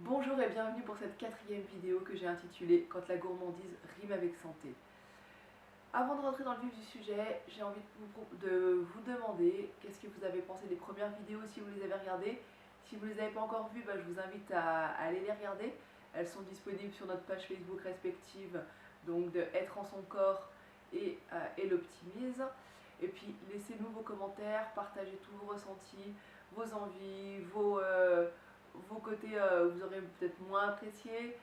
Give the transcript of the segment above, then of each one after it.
Bonjour et bienvenue pour cette quatrième vidéo que j'ai intitulée Quand la gourmandise rime avec santé. Avant de rentrer dans le vif du sujet, j'ai envie de vous demander qu'est-ce que vous avez pensé des premières vidéos si vous les avez regardées. Si vous ne les avez pas encore vues, je vous invite à aller les regarder. Elles sont disponibles sur notre page Facebook respective, donc de Être en son corps et l'optimise. Et puis laissez-nous vos commentaires, partagez tous vos ressentis, vos envies, vos côtés où vous aurez peut-être moins apprécié.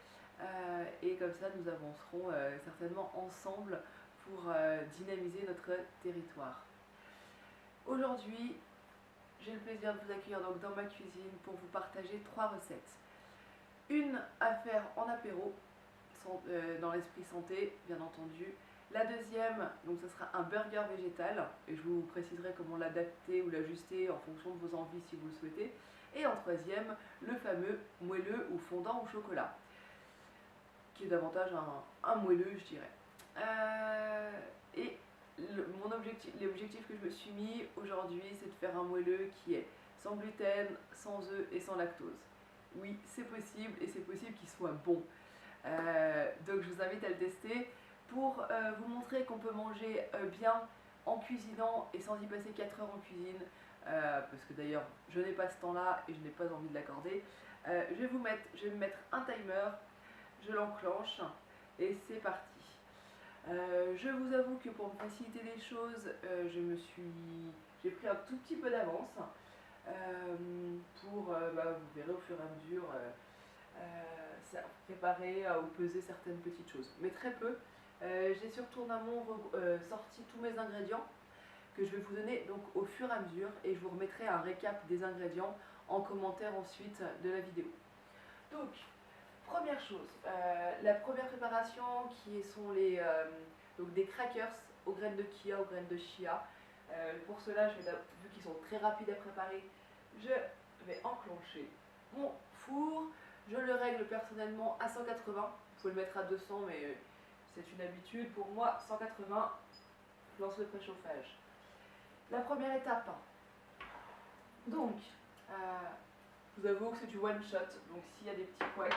Et comme ça, nous avancerons certainement ensemble pour dynamiser notre territoire. Aujourd'hui, j'ai le plaisir de vous accueillir donc dans ma cuisine pour vous partager 3 recettes. Une à faire en apéro, dans l'esprit santé, bien entendu. La deuxième, donc ce sera un burger végétal, et je vous préciserai comment l'adapter ou l'ajuster en fonction de vos envies si vous le souhaitez. Et en troisième, le fameux moelleux ou fondant au chocolat, qui est davantage un moelleux, je dirais. Et l'objectif que je me suis mis aujourd'hui, c'est de faire un moelleux qui est sans gluten, sans œufs et sans lactose. Oui, c'est possible, et c'est possible qu'il soit bon. Donc je vous invite à le tester pour vous montrer qu'on peut manger bien en cuisinant et sans y passer 4 heures en cuisine, parce que d'ailleurs je n'ai pas ce temps-là et je n'ai pas envie de l'accorder. Je vais me mettre un timer, je l'enclenche et c'est parti. Je vous avoue que pour me faciliter les choses, j'ai pris un tout petit peu d'avance vous verrez au fur et à mesure préparer ou peser certaines petites choses, mais très peu. J'ai sur Tournamont sorti tous mes ingrédients que je vais vous donner donc au fur et à mesure, et je vous remettrai un récap des ingrédients en commentaire ensuite de la vidéo. Donc, première chose, la première préparation qui sont donc des crackers aux graines de chia, aux graines de chia. Pour cela, vu qu'ils sont très rapides à préparer, je vais enclencher mon four. Je le règle personnellement à 180. Vous pouvez le mettre à 200, mais c'est une habitude. Pour moi, 180, je lance le préchauffage. La première étape. Donc, je vous avoue que c'est du one shot. Donc, s'il y a des petits couacs,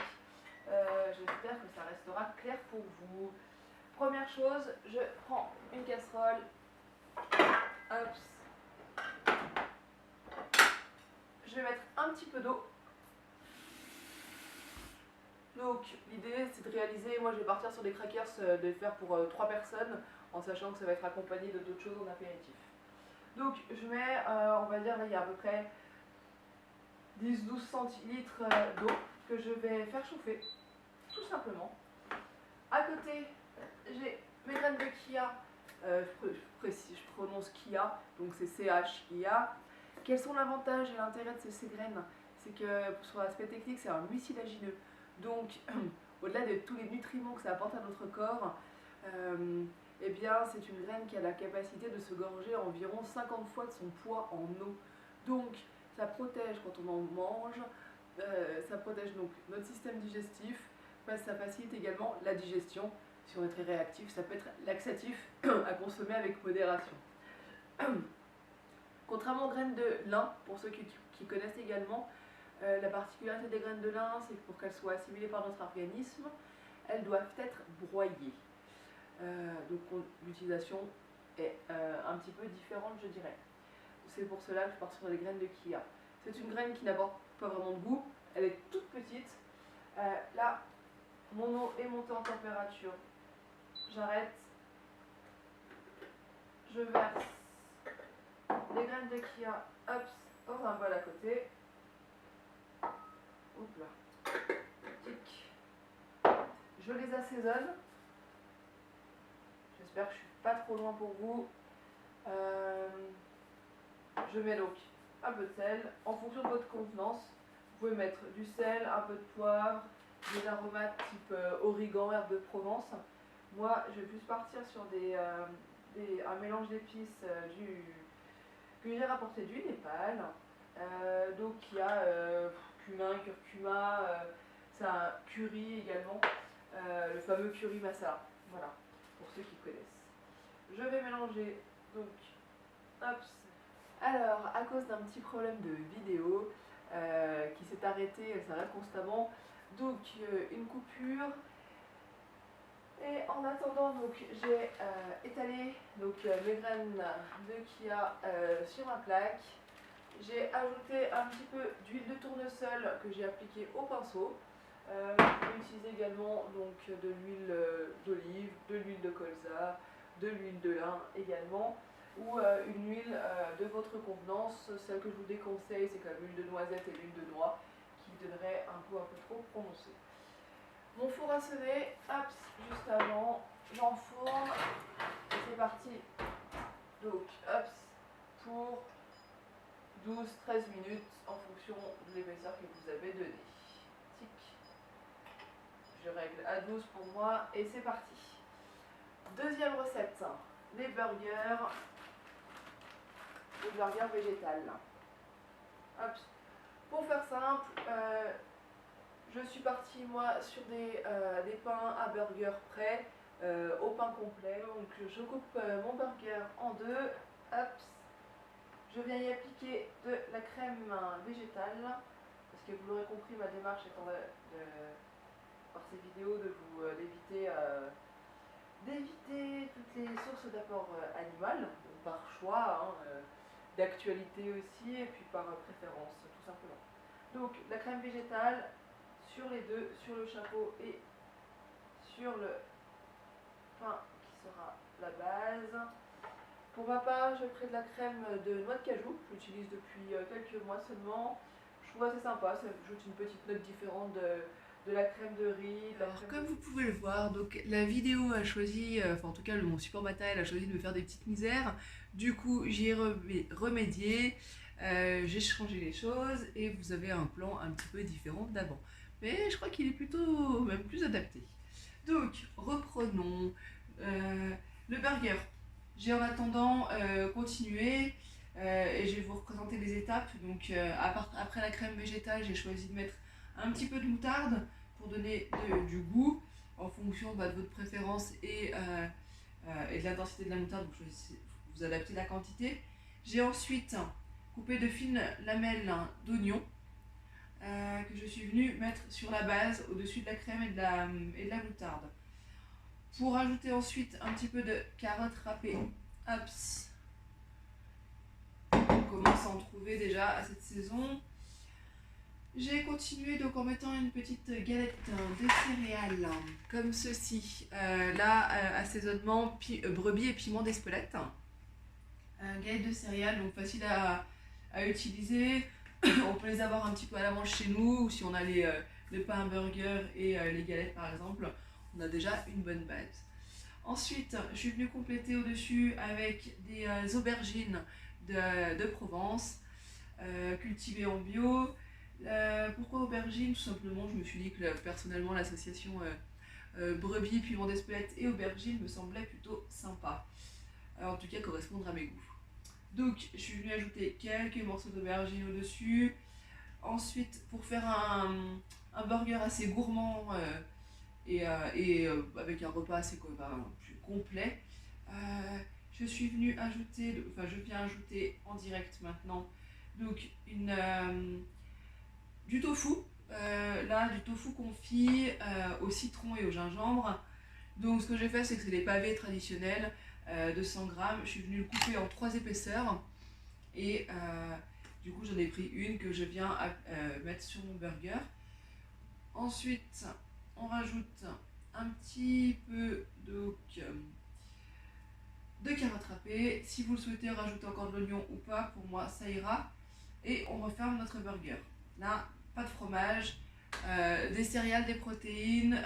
j'espère que ça restera clair pour vous. Première chose, je prends une casserole. Hop. Je vais mettre un petit peu d'eau. Donc l'idée c'est de réaliser, moi je vais partir sur des crackers, de les faire pour 3 personnes, en sachant que ça va être accompagné de d'autres choses en apéritif. Donc je mets, on va dire là il y a à peu près 10-12 centilitres d'eau que je vais faire chauffer, tout simplement. À côté, j'ai mes graines de chia, je prononce kia, donc c'est C-H-I-A. Quels sont l'avantage et l'intérêt de ces graines? C'est que sur l'aspect technique, c'est un mucilagineux. Donc, au-delà de tous les nutriments que ça apporte à notre corps, eh bien, c'est une graine qui a la capacité de se gorger environ 50 fois de son poids en eau. Donc, ça protège quand on en mange, ça protège donc notre système digestif, ça facilite également la digestion. Si on est très réactif, ça peut être laxatif à consommer avec modération. Contrairement aux graines de lin, pour ceux qui connaissent également, la particularité des graines de lin, c'est que pour qu'elles soient assimilées par notre organisme, elles doivent être broyées. Donc l'utilisation est un petit peu différente, je dirais. C'est pour cela que je pars sur les graines de chia. C'est une graine qui n'apporte pas vraiment de goût, elle est toute petite. Là, mon eau est montée en température. J'arrête. Je verse les graines de chia, hop, dans un bol à côté. Hop là. Tic. Je les assaisonne. J'espère que je ne suis pas trop loin pour vous. Je mets donc un peu de sel. En fonction de votre contenance, vous pouvez mettre du sel, un peu de poivre, des aromates type origan, herbe de Provence. Moi, je vais plus partir sur un mélange d'épices que j'ai rapporté du Népal. Donc il y a cumin, curcuma, c'est un curry également, le fameux curry masala. Voilà, pour ceux qui connaissent. Je vais mélanger donc, hop. Alors, à cause d'un petit problème de vidéo qui s'est arrêté, elle s'arrête constamment, donc une coupure. Et en attendant, donc j'ai étalé mes graines de Kia sur ma plaque. J'ai ajouté un petit peu d'huile de tournesol que j'ai appliquée au pinceau. Vous pouvez utiliser également donc, de l'huile d'olive, de l'huile de colza, de l'huile de lin également, ou une huile de votre convenance. Celle que je vous déconseille, c'est comme l'huile de noisette et l'huile de noix, qui donnerait un goût un peu trop prononcé. Mon four à sonner, hop, juste avant, j'enfourne, et c'est parti. Donc, hop, pour 12-13 minutes en fonction de l'épaisseur que vous avez donnée. Tic. Je règle à 12 pour moi et c'est parti. Deuxième recette, les burgers végétales. Hop. Pour faire simple, je suis partie moi sur des pains à burger prêts au pain complet. Donc je coupe mon burger en deux. Hop. Je viens y appliquer de la crème végétale, parce que vous l'aurez compris, ma démarche étant par ces vidéos d'éviter toutes les sources d'apport animal, donc par choix, d'actualité aussi, et puis par préférence, tout simplement. Donc la crème végétale sur les deux, sur le chapeau et sur le pain qui sera la base. Pour ma part, je ferai de la crème de noix de cajou, que j'utilise depuis quelques mois seulement. Je trouve assez sympa, ça ajoute une petite note différente de la crème de riz. Alors, comme vous pouvez le voir, donc la vidéo a choisi, enfin en tout cas mon support matériel a choisi de me faire des petites misères. Du coup, j'y ai remédié, j'ai changé les choses et vous avez un plan un petit peu différent d'avant. Mais je crois qu'il est plutôt même plus adapté. Donc, reprenons le burger. J'ai en attendant continué et je vais vous représenter les étapes. Donc après la crème végétale, j'ai choisi de mettre un petit peu de moutarde pour donner du goût en fonction de votre préférence et de l'intensité de la moutarde. Vous adaptez la quantité. J'ai ensuite coupé de fines lamelles d'oignon que je suis venue mettre sur la base au-dessus de la crème et de la moutarde. Pour ajouter ensuite un petit peu de carottes râpées. Hops. On commence à en trouver déjà à cette saison. J'ai continué donc en mettant une petite galette de céréales comme ceci. Assaisonnement brebis et piment d'Espelette. Galette de céréales, donc facile à utiliser. On peut les avoir un petit peu à la manche chez nous, ou si on a le pain burger et les galettes par exemple, on a déjà une bonne base. Ensuite, je suis venue compléter au-dessus avec des aubergines de Provence, cultivées en bio. Pourquoi aubergines? Tout simplement, je me suis dit que personnellement, l'association brebis, piment d'Espelette et aubergines me semblait plutôt sympa. En tout cas, correspondre à mes goûts. Donc, je suis venue ajouter quelques morceaux d'aubergine au-dessus. Ensuite, pour faire un burger assez gourmand, et avec un repas assez plus complet, je viens ajouter en direct maintenant donc du tofu, du tofu confit au citron et au gingembre. Donc ce que j'ai fait, c'est que c'est des pavés traditionnels de 100 grammes. Je suis venue le couper en 3 épaisseurs et du coup j'en ai pris une que je viens mettre sur mon burger. Ensuite, on rajoute un petit peu de carottes râpées. Si vous le souhaitez, rajouter encore de l'oignon ou pas, pour moi ça ira. Et on referme notre burger. Là, pas de fromage, des céréales, des protéines,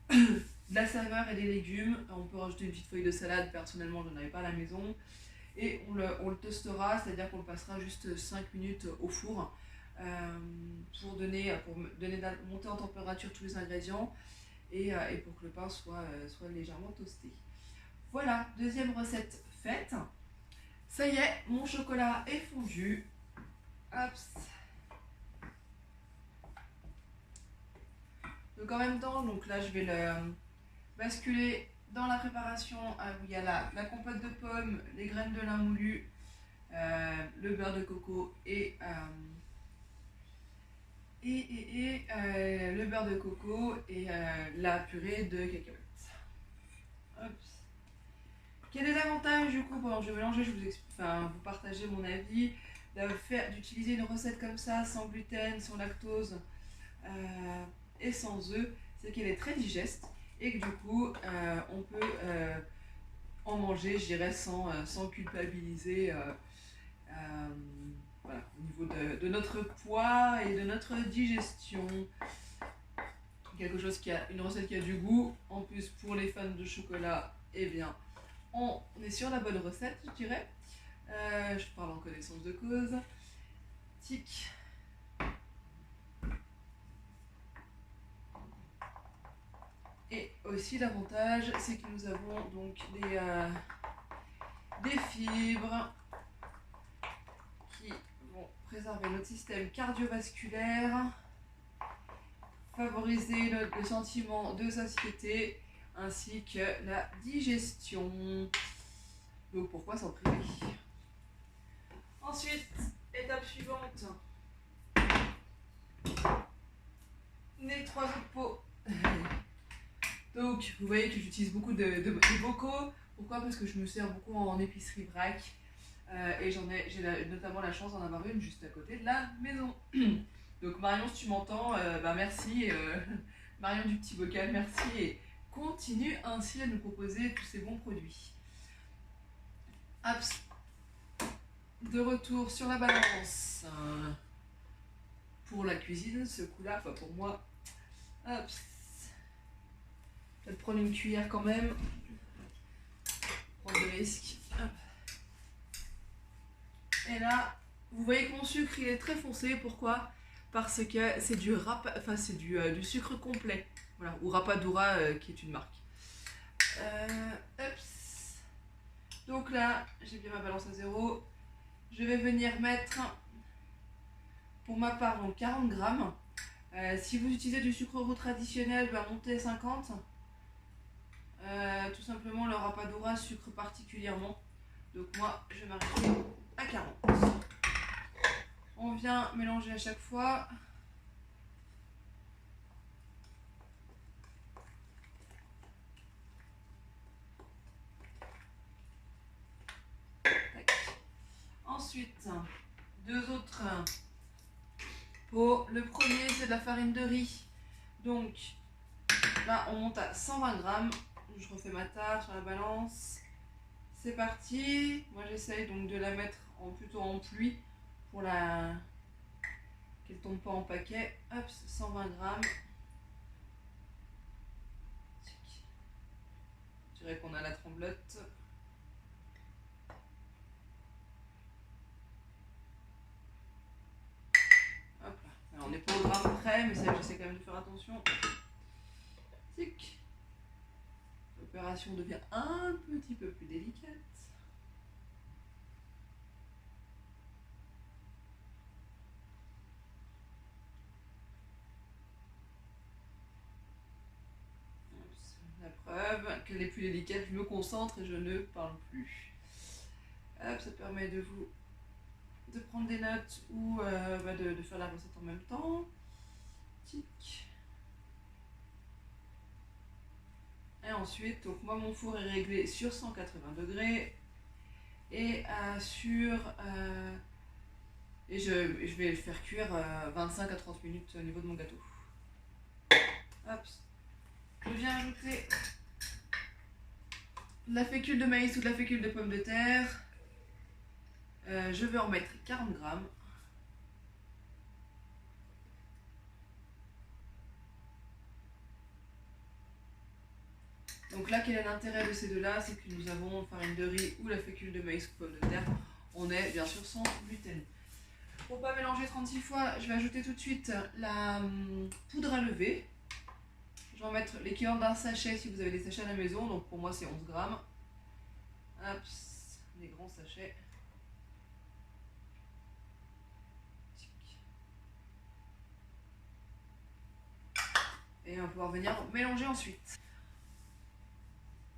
de la saveur et des légumes. On peut rajouter une petite feuille de salade, personnellement je n'en avais pas à la maison. Et on le toastera, c'est-à-dire qu'on le passera juste 5 minutes au four. Pour monter en température tous les ingrédients et pour que le pain soit légèrement toasté. Voilà, deuxième recette faite. Ça y est, mon chocolat est fondu. Hops. Donc en même temps, là je vais le basculer dans la préparation où il y a la compote de pommes, les graines de lin moulu, le beurre de coco et le beurre de coco et la purée de cacahuètes. Hop. Quel est l'avantage du coup pendant que je vais mélanger, je vous partager mon avis, d'utiliser une recette comme ça, sans gluten, sans lactose et sans œufs, c'est qu'elle est très digeste et que du coup on peut en manger, je dirais, sans culpabiliser voilà, au niveau de notre poids et de notre digestion. Une recette qui a du goût. En plus, pour les fans de chocolat, eh bien, on est sur la bonne recette, je dirais. Je parle en connaissance de cause. Tic. Et aussi l'avantage, c'est que nous avons donc des fibres qui vont préserver notre système cardiovasculaire, favoriser le sentiment de satiété ainsi que la digestion. Donc pourquoi s'en priver? Ensuite, étape suivante, les 3 autres pots. Donc vous voyez que j'utilise beaucoup de bocaux. Pourquoi? Parce que je me sers beaucoup en épicerie vrac et j'ai notamment la chance d'en avoir une juste à côté de la maison. Donc Marion, si tu m'entends, merci. Marion du petit bocal, merci et continue ainsi à nous proposer tous ces bons produits. Hop. De retour sur la balance pour la cuisine, ce coup-là, enfin pour moi. Hop. Je vais prendre une cuillère quand même. Prendre des risques. Hop. Et là, vous voyez que mon sucre il est très foncé. Pourquoi? Parce que c'est du sucre complet. Voilà, ou Rapadura qui est une marque. Donc là, j'ai bien ma balance à 0. Je vais venir mettre, pour ma part, donc 40 grammes. Si vous utilisez du sucre roux traditionnel, montez à 50. Tout simplement, le Rapadura sucre particulièrement. Donc moi, je vais m'arrêter à 40. On vient mélanger à chaque fois. Ensuite, 2 autres pots. Le premier, c'est de la farine de riz. Donc là, on monte à 120 grammes. Je refais ma tare sur la balance. C'est parti. Moi, j'essaye donc de la mettre plutôt en pluie pour qu'elle ne tombe pas en paquet. Hop, 120 grammes. Je dirais qu'on a la tremblote. Hop là. Alors, on n'est pas au gramme près, mais ça, j'essaie quand même de faire attention. Tic. L'opération devient un petit peu plus délicate. La preuve qu'elle est plus délicate, je me concentre et je ne parle plus. Hop, ça permet de prendre des notes ou de faire la recette en même temps. Tic. Et ensuite, donc moi mon four est réglé sur 180 degrés et je vais le faire cuire 25 à 30 minutes au niveau de mon gâteau. Hop. Je viens ajouter de la fécule de maïs ou de la fécule de pomme de terre. Je vais en mettre 40 grammes. Donc là, quel est l'intérêt de ces deux-là? C'est que nous avons farine de riz ou la fécule de maïs ou pomme de terre. On est bien sûr sans gluten. Pour pas mélanger 36 fois, je vais ajouter tout de suite la poudre à lever. Je vais en mettre l'équivalent d'un sachet si vous avez des sachets à la maison. Donc pour moi, c'est 11 grammes. Hop, des grands sachets. Et on va pouvoir venir mélanger ensuite.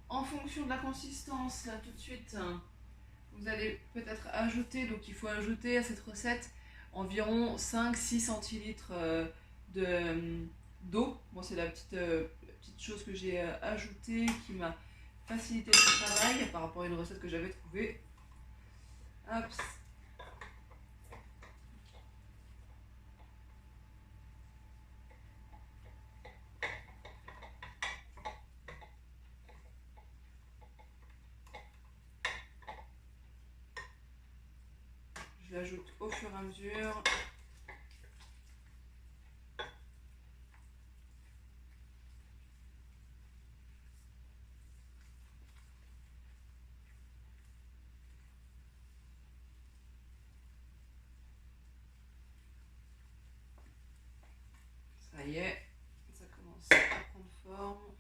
En fonction de la consistance, là tout de suite, vous allez peut-être ajouter, donc il faut ajouter à cette recette environ 5-6 centilitres d'eau. Bon, c'est la petite chose que j'ai ajoutée qui m'a facilité le travail par rapport à une recette que j'avais trouvée. Hop. Je l'ajoute au fur et à mesure. Ça y est, ça commence à prendre forme.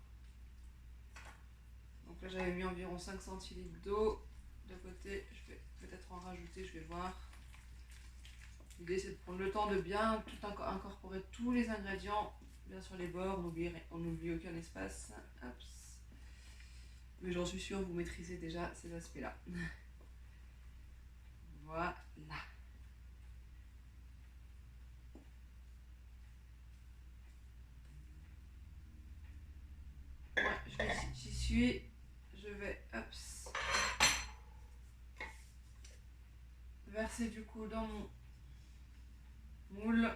Donc là j'avais mis environ 5 centilitres d'eau. De côté, je vais peut-être en rajouter, je vais voir. L'idée c'est de prendre le temps de bien tout incorporer tous les ingrédients, bien sur les bords, on n'oublie aucun espace. Hop. Mais j'en suis sûre, vous maîtrisez déjà ces aspects-là. Voilà. Ouais, j'y suis. Je vais verser du coup dans mon moule.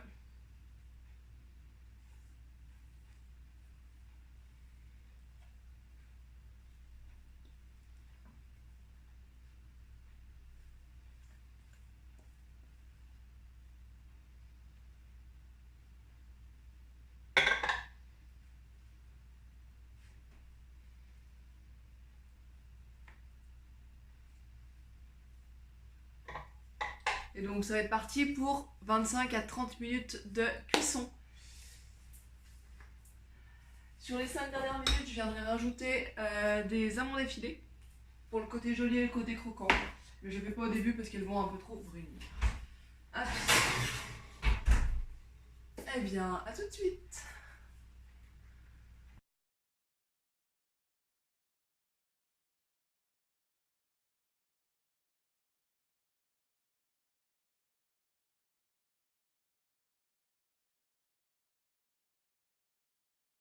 Et donc ça va être parti pour 25 à 30 minutes de cuisson. Sur les 5 dernières minutes, je viendrai rajouter des amandes effilées pour le côté joli et le côté croquant. Mais je ne fais pas au début parce qu'elles vont un peu trop brunir. Eh bien, à tout de suite.